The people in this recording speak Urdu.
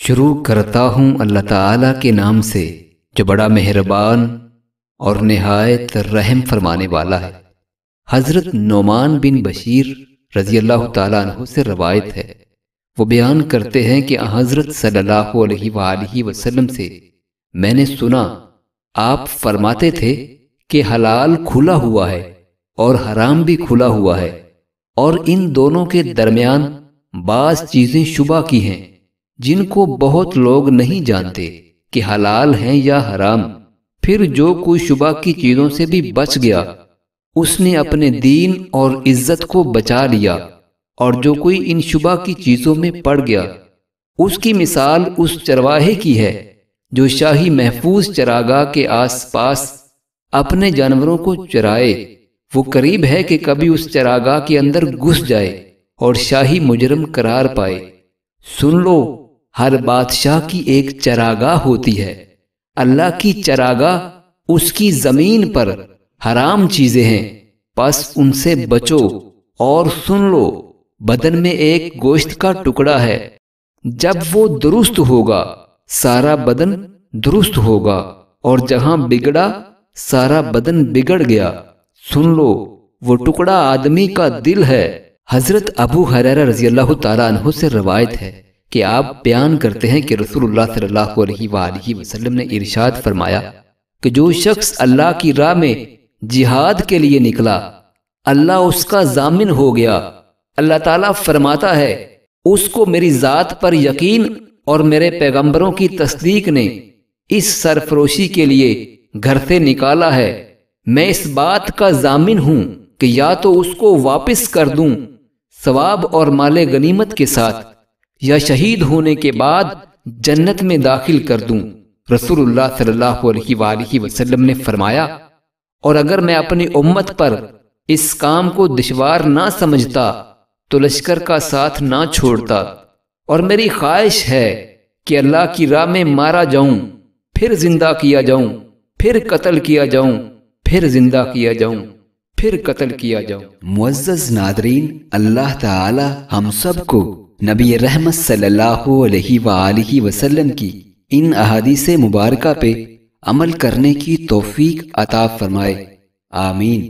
شروع کرتا ہوں اللہ تعالیٰ کے نام سے جو بڑا مہربان اور نہایت رحم فرمانے والا ہے۔ حضرت نعمان بن بشیر رضی اللہ تعالیٰ عنہ سے روایت ہے، وہ بیان کرتے ہیں کہ حضرت صلی اللہ علیہ وآلہ وسلم سے میں نے سنا، آپ فرماتے تھے کہ حلال کھلا ہوا ہے اور حرام بھی کھلا ہوا ہے، اور ان دونوں کے درمیان بعض چیزیں شبہ کی ہیں جن کو بہت لوگ نہیں جانتے کہ حلال ہیں یا حرام۔ پھر جو کوئی شبہ کی چیزوں سے بھی بچ گیا اس نے اپنے دین اور عزت کو بچا لیا، اور جو کوئی ان شبہ کی چیزوں میں پڑ گیا اس کی مثال اس چرواہے کی ہے جو شاہی محفوظ چراگاہ کے آس پاس اپنے جانوروں کو چرائے۔ وہ قریب ہے کہ کبھی اس چراگاہ کے اندر گھس جائے اور شاہی مجرم قرار پائے۔ سن لو، ہر بادشاہ کی ایک چراگاہ ہوتی ہے، اللہ کی چراگاہ اس کی زمین پر حرام چیزیں ہیں، پس ان سے بچو۔ اور سن لو، بدن میں ایک گوشت کا ٹکڑا ہے، جب وہ درست ہوگا سارا بدن درست ہوگا، اور جہاں بگڑا سارا بدن بگڑ گیا۔ سن لو، وہ ٹکڑا آدمی کا دل ہے۔ حضرت ابو ہریرہ رضی اللہ تعالیٰ عنہ سے روایت ہے کہ آپ بیان کرتے ہیں کہ رسول اللہ صلی اللہ علیہ وآلہ وسلم نے ارشاد فرمایا کہ جو شخص اللہ کی راہ میں جہاد کے لیے نکلا اللہ اس کا ضامن ہو گیا۔ اللہ تعالیٰ فرماتا ہے، اس کو میری ذات پر یقین اور میرے پیغمبروں کی تصدیق نے اس سرفروشی کے لیے گھر سے نکالا ہے۔ میں اس بات کا ضامن ہوں کہ یا تو اس کو واپس کر دوں ثواب اور مال غنیمت کے ساتھ، یا شہید ہونے کے بعد جنت میں داخل کر دوں۔ رسول اللہ صلی اللہ علیہ وآلہ وسلم نے فرمایا، اور اگر میں اپنی امت پر اس کام کو دشوار نہ سمجھتا تو لشکر کا ساتھ نہ چھوڑتا، اور میری خواہش ہے کہ اللہ کی راہ میں مارا جاؤں، پھر زندہ کیا جاؤں، پھر قتل کیا جاؤں، پھر زندہ کیا جاؤں، پھر قتل کیا جاؤں۔ معزز ناظرین، اللہ تعالی ہم سب کو نبی رحمت صلی اللہ علیہ وآلہ وسلم کی ان احادیث مبارکہ پہ عمل کرنے کی توفیق عطا فرمائے، آمین۔